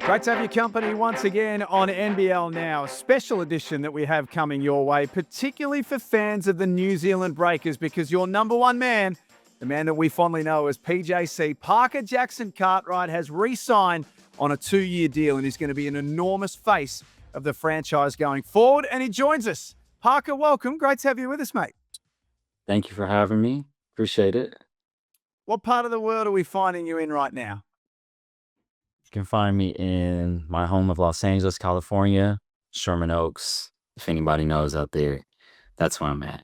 Great to have your company once again on NBL Now, a special edition that we have coming your way, particularly for fans of the New Zealand Breakers, because your number one man, the man that we fondly know as PJC, Parker Jackson Cartwright, has re-signed on a 2-year deal and is going to be an enormous face of the franchise going forward. And he joins us. Parker, welcome. Great to have you with us, mate. Thank you for having me. Appreciate it. What part of the world are we finding you in right now? You can find me in my home of Los Angeles, California, Sherman Oaks. If anybody knows out there, that's where I'm at.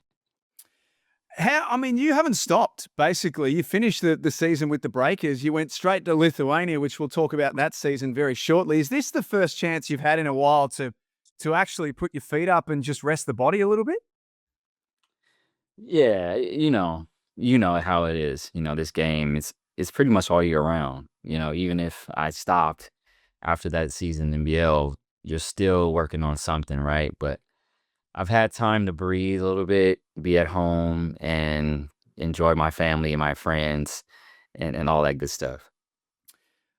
You haven't stopped, basically. You finished the season with the Breakers. You went straight to Lithuania, which we'll talk about that season very shortly. Is this the first chance you've had in a while to actually put your feet up and just rest the body a little bit? Yeah, you know how it is. This game it's pretty much all year round. Even if I stopped after that season in NBL, you're still working on something, right? But I've had time to breathe a little bit, be at home, and enjoy my family and my friends and all that good stuff.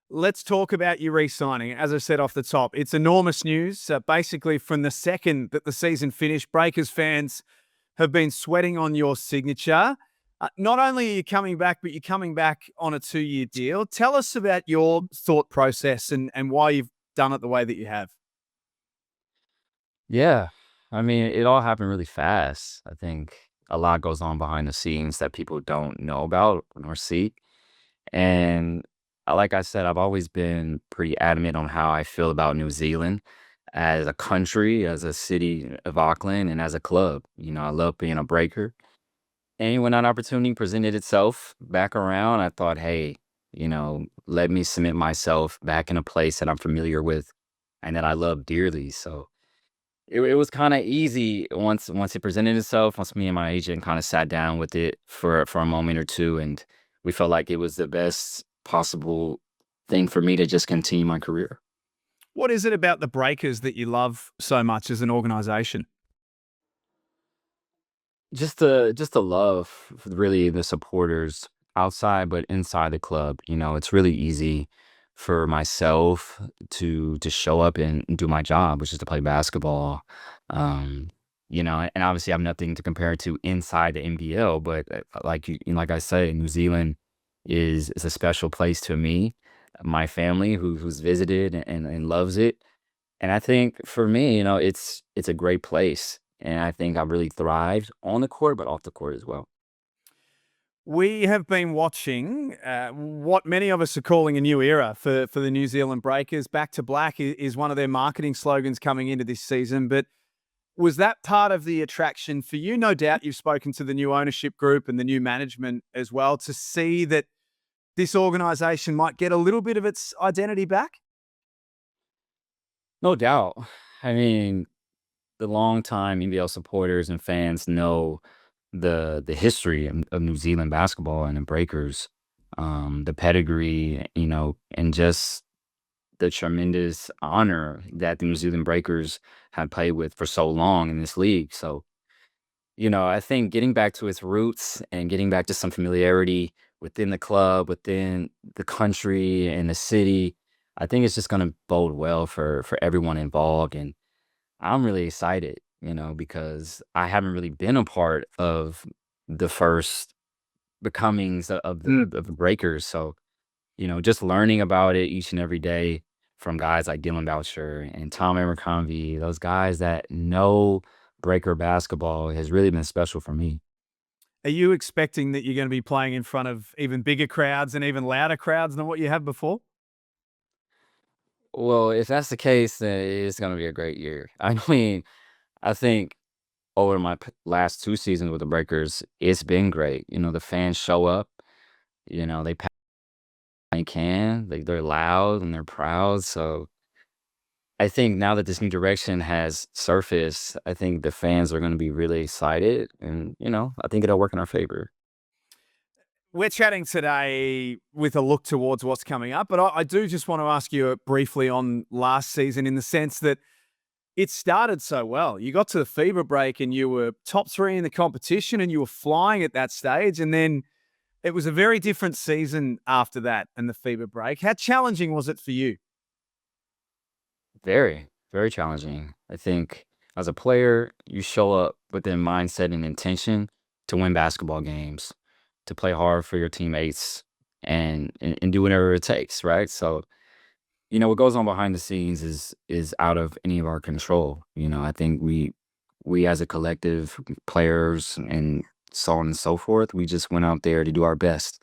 Let's talk about you re-signing. As I said off the top, it's enormous news. Basically, from the second that the season finished, Breakers fans have been sweating on your signature. Not only are you coming back, but you're coming back on a 2-year deal. Tell us about your thought process and why you've done it the way that you have. Yeah. I mean, it all happened really fast. I think a lot goes on behind the scenes that people don't know about nor see. And like I said, I've always been pretty adamant on how I feel about New Zealand as a country, as a city of Auckland, and as a club. I love being a breaker. And when that opportunity presented itself back around, I thought, hey, let me cement myself back in a place that I'm familiar with and that I love dearly. So it was kind of easy once it presented itself. Once me and my agent kind of sat down with it for a moment or two, and we felt like it was the best possible thing for me to just continue my career. What is it about the Breakers that you love so much as an organization? Just the love, for really the supporters outside, but inside the club. It's really easy for myself to show up and do my job, which is to play basketball. Um, and obviously I have nothing to compare it to inside the NBL, but like I say, New Zealand is a special place to me, my family who's visited and loves it. And I think for me, it's a great place, and I think I've really thrived on the court, but off the court as well. We have been watching what many of us are calling a new era for the New Zealand Breakers. Back to Black is one of their marketing slogans coming into this season. But was that part of the attraction for you? No doubt you've spoken to the new ownership group and the new management as well to see that this organization might get a little bit of its identity back. No doubt. I mean, the longtime NBL supporters and fans know the history of New Zealand basketball and the Breakers, the pedigree, and just the tremendous honor that the New Zealand Breakers have played with for so long in this league. So, I think getting back to its roots and getting back to some familiarity within the club, within the country and the city, I think it's just going to bode well for everyone involved. And I'm really excited, because I haven't really been a part of the first becomings of the Breakers. So, just learning about it each and every day from guys like Dylan Boucher and Tom Abercrombie, those guys that know Breaker basketball has really been special for me. Are you expecting that you're going to be playing in front of even bigger crowds and even louder crowds than what you have before? Well, if that's the case, then it's going to be a great year. I mean, I think over my last 2 seasons with the Breakers, it's been great. The fans show up, they pack they can, they're loud and they're proud. So I think now that this new direction has surfaced, I think the fans are going to be really excited, and I think it'll work in our favor. We're chatting today with a look towards what's coming up, but I do just want to ask you briefly on last season in the sense that it started so well. You got to the FIBA break and you were top 3 in the competition and you were flying at that stage. And then it was a very different season after that and the FIBA break. How challenging was it for you? Very, very challenging. I think as a player, you show up with the mindset and intention to win basketball games, to play hard for your teammates, and do whatever it takes, right? So, what goes on behind the scenes is out of any of our control. I think we as a collective, players and so on and so forth, we just went out there to do our best.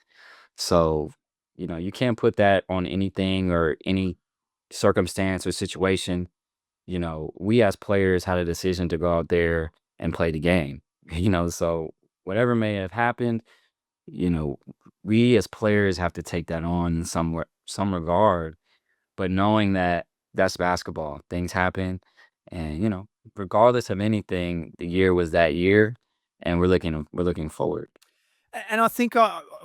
So, you can't put that on anything or any circumstance or situation. We as players had a decision to go out there and play the game. So whatever may have happened, you know, we as players have to take that on in some regard, but knowing that that's basketball, things happen, and regardless of anything, the year was that year, and we're looking forward. And I think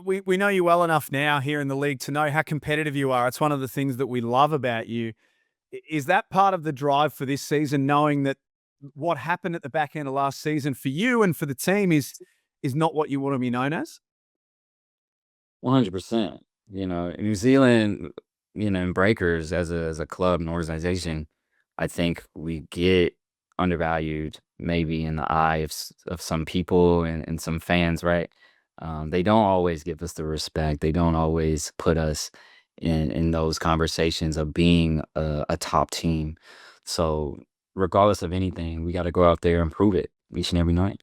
we know you well enough now here in the league to know how competitive you are. It's one of the things that we love about you. Is that part of the drive for this season, knowing that what happened at the back end of last season for you and for the team is not what you want to be known as? 100%. New Zealand, and Breakers as a club and organization, I think we get undervalued maybe in the eye of some people and some fans, right? They don't always give us the respect. They don't always put us in those conversations of being a top team. So regardless of anything, we got to go out there and prove it each and every night.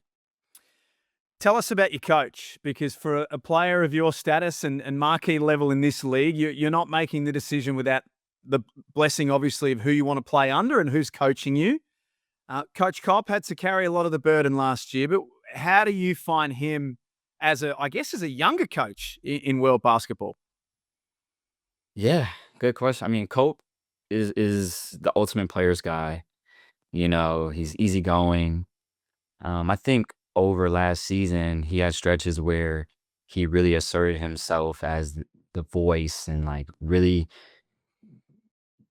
Tell us about your coach, because for a player of your status and marquee level in this league, you're not making the decision without the blessing, obviously, of who you want to play under and who's coaching you. Coach Kopp had to carry a lot of the burden last year, but how do you find him I guess, as a younger coach in world basketball? Yeah, good question. I mean, Cope is the ultimate player's guy. He's easygoing. I think over last season, he had stretches where he really asserted himself as the voice and like really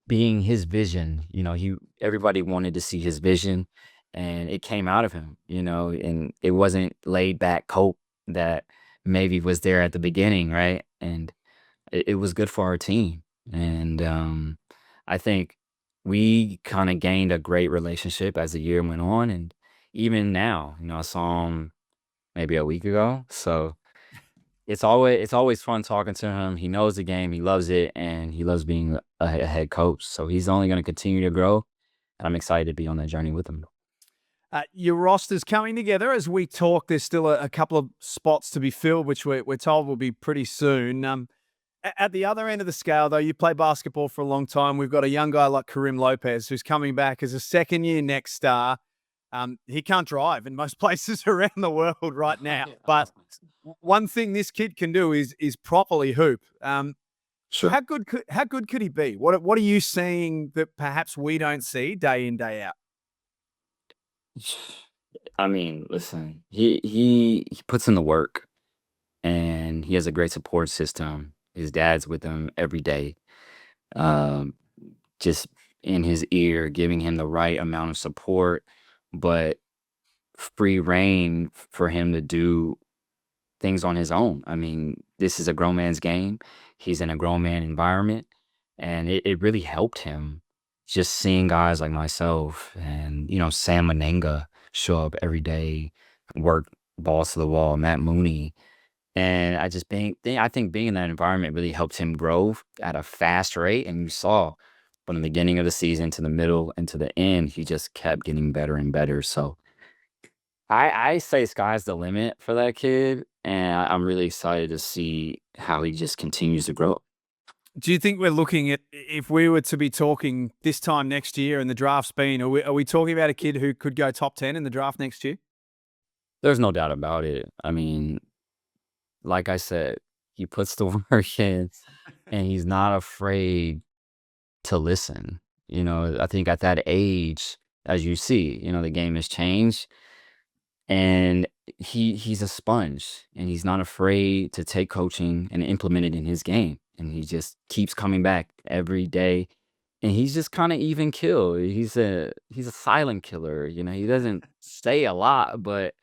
being his vision. He everybody wanted to see his vision, and it came out of him. And it wasn't laid back Cope that maybe was there at the beginning, right? And it was good for our team. And I think we kind of gained a great relationship as the year went on. And even now, I saw him maybe a week ago. So it's always fun talking to him. He knows the game, he loves it, and he loves being a head coach. So he's only going to continue to grow. And I'm excited to be on that journey with him. Your roster's coming together as we talk. There's still a couple of spots to be filled, which we're told will be pretty soon. At the other end of the scale, though, you play basketball for a long time. We've got a young guy like Kareem Lopez who's coming back as a second-year next star. He can't drive in most places around the world right now, but one thing this kid can do is properly hoop. Sure. How good could he be? What are you seeing that perhaps we don't see day in, day out? I mean, listen, he puts in the work, and he has a great support system. His dad's with him every day, um, just in his ear, giving him the right amount of support, but free reign for him to do things on his own. I mean, this is a grown man's game. He's in a grown man environment, and it really helped him just seeing guys like myself and, Sam Manenga show up every day, work balls to the wall, Matt Mooney. And I think being in that environment really helped him grow at a fast rate. And you saw from the beginning of the season to the middle and to the end, he just kept getting better and better. So I say sky's the limit for that kid, and I'm really excited to see how he just continues to grow. Do you think we're looking at, if we were to be talking this time next year and the draft's been, are we talking about a kid who could go top 10 in the draft next year? There's no doubt about it. I mean, like I said, he puts the work in, and he's not afraid to listen. I think at that age, as you see, the game has changed, and he's a sponge, and he's not afraid to take coaching and implement it in his game, and he just keeps coming back every day, and he's just kind of even kill. He's a silent killer. He doesn't say a lot, but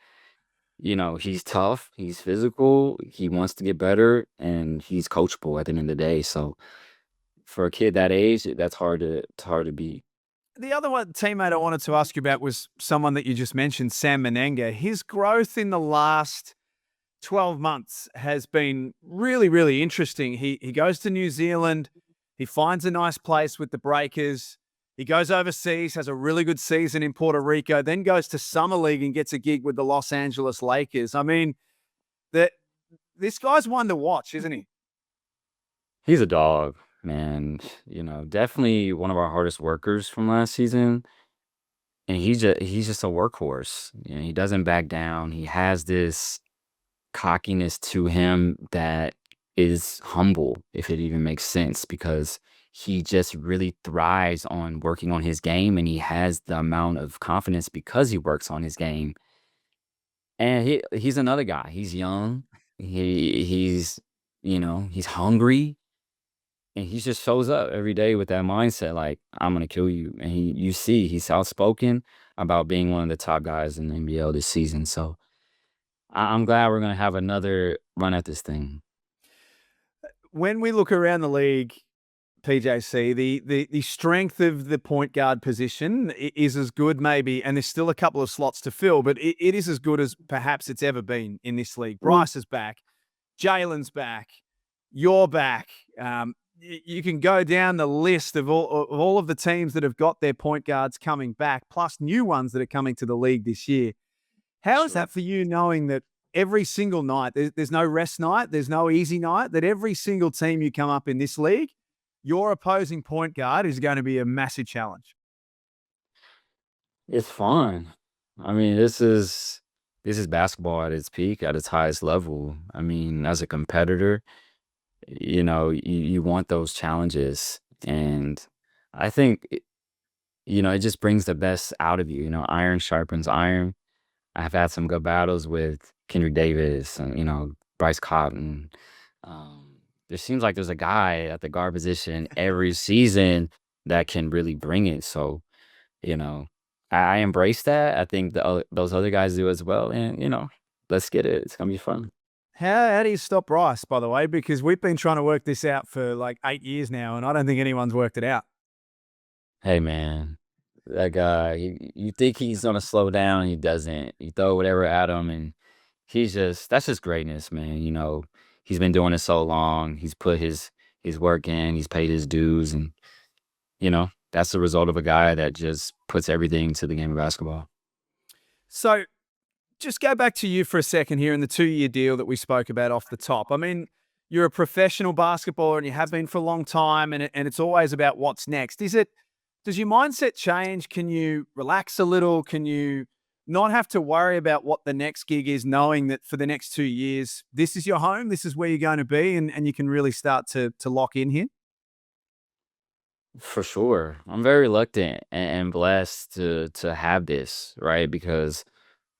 he's tough, he's physical, he wants to get better, and he's coachable at the end of the day. So for a kid that age, that's hard to beat. The other one teammate I wanted to ask you about was someone that you just mentioned, Sam Menenga. His growth in the last 12 months has been really, really interesting. He goes to New Zealand, he finds a nice place with the Breakers. He goes overseas, has a really good season in Puerto Rico, then goes to Summer League and gets a gig with the Los Angeles Lakers. I mean, that this guy's one to watch, isn't he? He's a dog, man. Definitely one of our hardest workers from last season. And he's just a workhorse. He doesn't back down. He has this cockiness to him that is humble, if it even makes sense, because he just really thrives on working on his game, and he has the amount of confidence because he works on his game. And he's another guy. He's young. He's hungry, and he just shows up every day with that mindset, like, "I'm gonna kill you." And you see he's outspoken about being one of the top guys in the NBL this season. So I'm glad we're gonna have another run at this thing. When we look around the league, PJC, the strength of the point guard position is as good, maybe, and there's still a couple of slots to fill, but it is as good as perhaps it's ever been in this league. Bryce is back, Jalen's back, you're back. You can go down the list of all of the teams that have got their point guards coming back, plus new ones that are coming to the league this year. How is Sure. that for you, knowing that every single night, there's no rest night, there's no easy night, that every single team you come up in this league, your opposing point guard is going to be a massive challenge? It's fun. I mean, this is basketball at its peak, at its highest level. I mean, as a competitor, you want those challenges, and I think it just brings the best out of you. Iron sharpens iron. I've had some good battles with Kendrick Davis and, Bryce Cotton. There seems like there's a guy at the guard position every season that can really bring it. So, you know, I embrace that. I think those other guys do as well. And, let's get it. It's gonna be fun. How do you stop Bryce, by the way? Because we've been trying to work this out for like 8 years now, and I don't think anyone's worked it out. Hey, man, that guy. You think he's gonna slow down? He doesn't. You throw whatever at him, and that's just greatness, man. He's been doing it so long. He's put his work in. He's paid his dues, and that's the result of a guy that just puts everything to the game of basketball. So just go back to you for a second here in the 2-year deal that we spoke about off the top. I mean, you're a professional basketballer and you have been for a long time, and it's always about what's next. Does your mindset change? Can you relax a little? Can you not have to worry about what the next gig is, knowing that for the next 2 years, this is your home, this is where you're going to be, and you can really start to lock in here? For sure, I'm very reluctant and blessed to have this, right? Because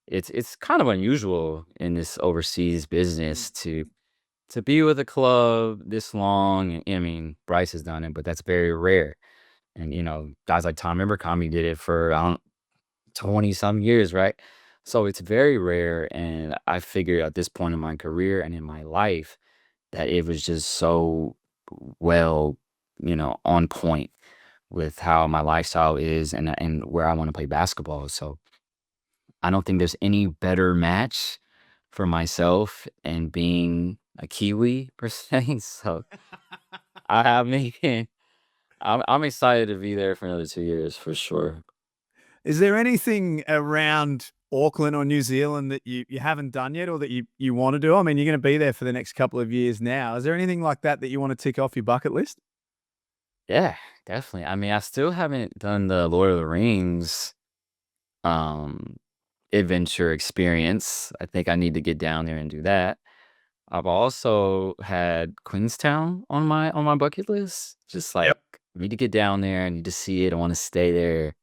it's kind of unusual in this overseas Mm. business to be with a club this long. I mean, Bryce has done it, but that's very rare. And guys like Tom Abercrombie did it for, I don't 20 some years, right? So it's very rare. And I figured at this point in my career and in my life that it was just so well, on point with how my lifestyle is and where I want to play basketball. So I don't think there's any better match for myself and being a Kiwi per se. So I mean, I'm excited to be there for another 2 years for sure. Is there anything around Auckland or New Zealand that you haven't done yet, or that you want to do? I mean, you're going to be there for the next couple of years now. Is there anything like that that you want to tick off your bucket list? Yeah, definitely. I mean, I still haven't done the Lord of the Rings um adventure experience. I think I need to get down there and do that. I've also had Queenstown on my bucket list. Just like, Yep. need to get down there, I need to see it. I want to stay there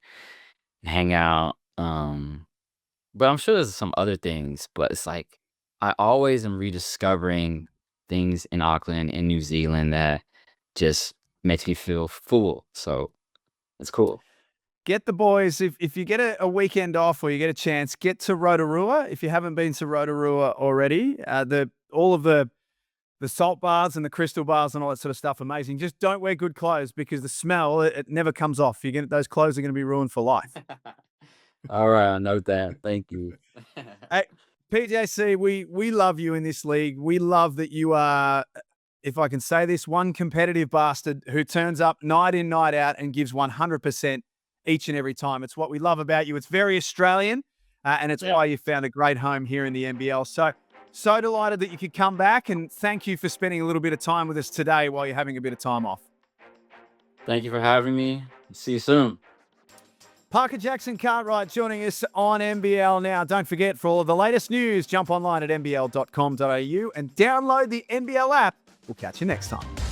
and hang out. But I'm sure there's some other things, but it's like I always am rediscovering things in Auckland and New Zealand that just makes me feel full. So it's cool. Get the boys, if you get a weekend off or you get a chance, get to Rotorua if you haven't been to Rotorua already. The all of the the salt bars and the crystal bars and all that sort of stuff, amazing. Just don't wear good clothes because the smell, it never comes off. Those clothes are going to be ruined for life. All right, I note that. Thank you. Hey, PJC, we love you in this league. We love that you are, if I can say this, one competitive bastard who turns up night in, night out and gives 100% each and every time. It's what we love about you. It's very Australian, and it's why you found a great home here in the NBL. So delighted that you could come back, and thank you for spending a little bit of time with us today while you're having a bit of time off. Thank you for having me. See you soon. Parker Jackson Cartwright joining us on NBL Now. Don't forget, for all of the latest news, jump online at nbl.com.au and download the NBL app. We'll catch you next time.